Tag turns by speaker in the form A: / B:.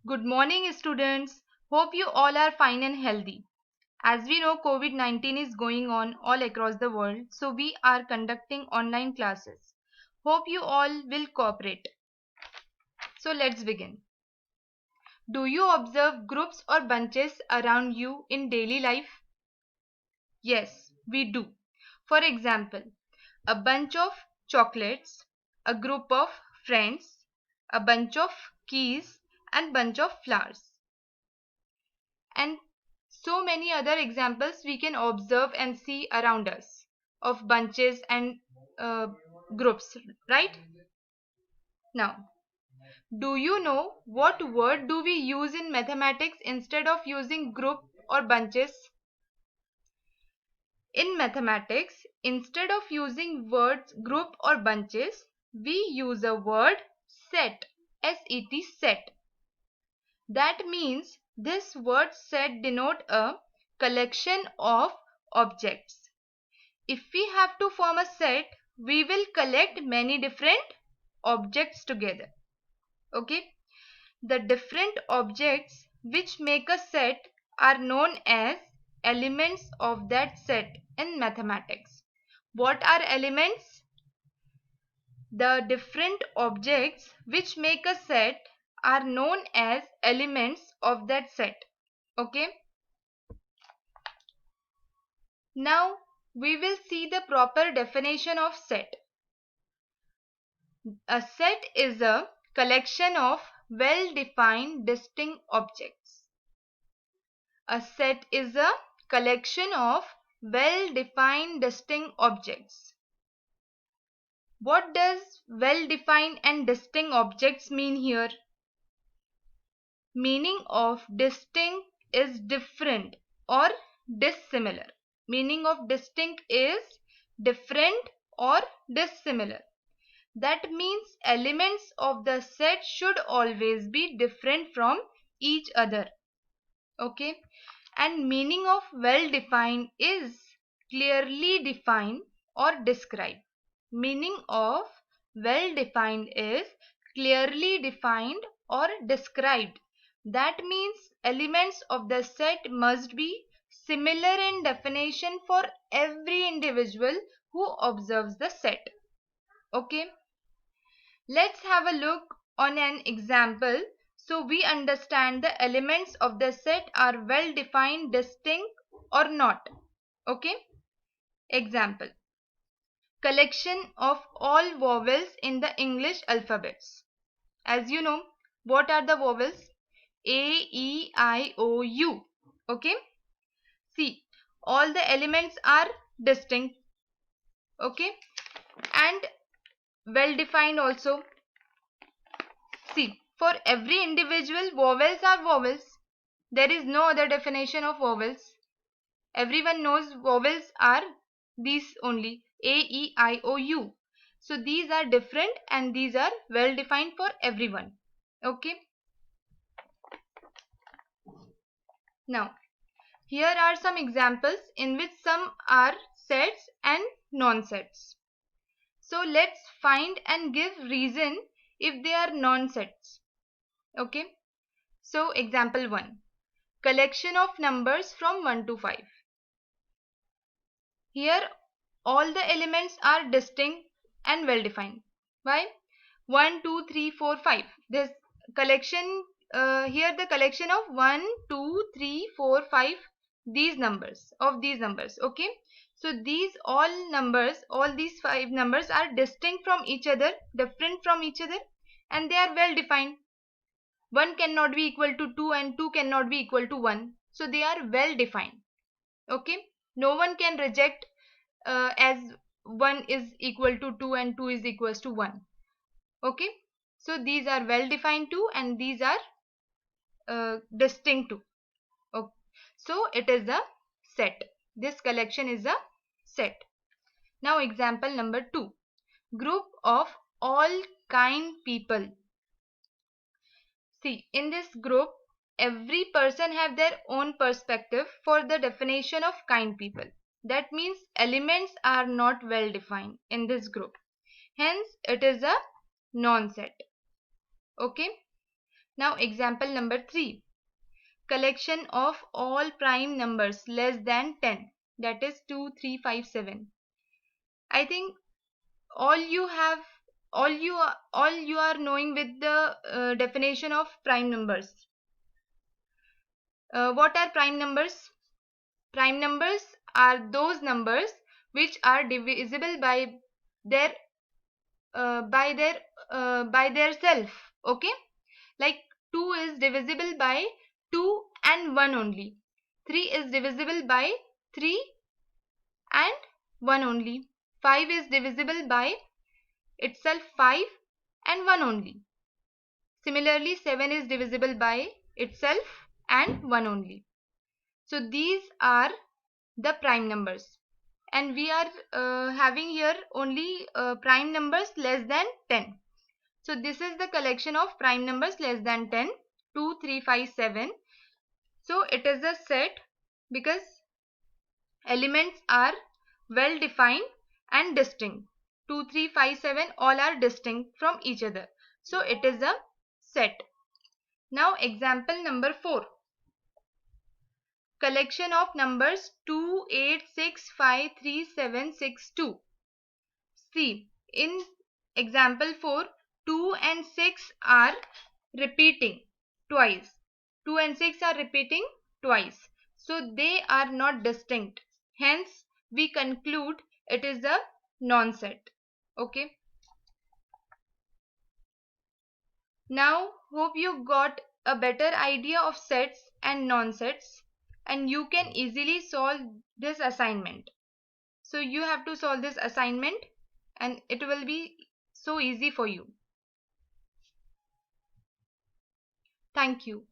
A: Good morning, students. Hope you all are fine and healthy. As we know, COVID-19 is going on all across the world, so we are conducting online classes. Hope you all will cooperate. So let's begin. Do you observe groups or bunches around you in daily life? Yes, we do. For example, a bunch of chocolates, a group of friends, a bunch of keys, and bunch of flowers. And so many other examples we can observe and see around us of bunches and uh, groups, right? Now, do you know what word do we use in mathematics instead of using group or bunches? In mathematics, instead of using words group or bunches, we use a word set, S-E-T, set. That means this word set denote a collection of objects. If we have to form a set, we will collect many different objects together. Okay? The different objects which make a set are known as elements of that set in mathematics. What are elements? The different objects which make a set are known as elements of that set. Okay? Now we will see the proper definition of set. A set is a collection of well-defined distinct objects. A set is a collection of well-defined distinct objects. What does well-defined and distinct objects mean here? Meaning of distinct is different or dissimilar. Meaning of distinct is different or dissimilar. That means elements of the set should always be different from each other. Okay? And meaning of well defined is clearly defined or described. Meaning of well defined is clearly defined or described. That means elements of the set must be similar in definition for every individual who observes the set. Okay? Let's have a look on an example so we understand the elements of the set are well defined, distinct or not. Okay? Example. Collection of all vowels in the English alphabets. As you know, what are the vowels? A, E, I, O, U. Okay? See, all the elements are distinct. Okay? And well defined also. See, for every individual, vowels are vowels. There is no other definition of vowels. Everyone knows vowels are these only, A, E, I, O, U. So these are different and these are well defined for everyone. Okay. Now, here are some examples in which some are sets and non-sets. So let's find and give reason if they are non-sets. Okay. So example 1. Collection of numbers from 1 to 5. Here all the elements are distinct and well defined. Why? 1, 2, 3, 4, 5. This collection, here the collection of 1, 2, 3, 4, 5, these numbers, okay. So these all these 5 numbers are distinct from each other, different from each other, and they are well defined. 1 cannot be equal to 2 and 2 cannot be equal to 1. So they are well defined. Okay. No one can reject as 1 is equal to 2 and 2 is equals to 1. Okay. So these are well defined too and these are distinct too. Okay. So it is a set. This collection is a set. Now example number 2. Group of all kind people. See, in this group, every person have their own perspective for the definition of kind people. That means elements are not well defined in this group. Hence, it is a non-set. Okay. Now example number 3. Collection of all prime numbers less than 10, that is 2, 3, 5, 7. I think all you have all you are knowing with the definition of prime numbers. What are prime numbers? Prime numbers are those numbers which are divisible their by their by their self. Okay, like 2 is divisible by 2 and 1 only. 3 is divisible by 3 and 1 only. 5 is divisible by itself 5 and 1 only. Similarly, 7 is divisible by itself and 1 only. So these are the prime numbers, and we are having here only prime numbers less than 10. So this is the collection of prime numbers less than 10, 2, 3, 5, 7. So it is a set because elements are well defined and distinct. 2, 3, 5, 7 all are distinct from each other. So it is a set. Now example number 4. Collection of numbers 2, 8, 6, 5, 3, 7, 6, 2. See, in example 4, 2 and 6 are repeating twice. 2 and 6 are repeating twice. So they are not distinct. Hence, we conclude it is a non-set. Okay. Now, hope you got a better idea of sets and non-sets, and you can easily solve this assignment. So you have to solve this assignment and it will be so easy for you. Thank you.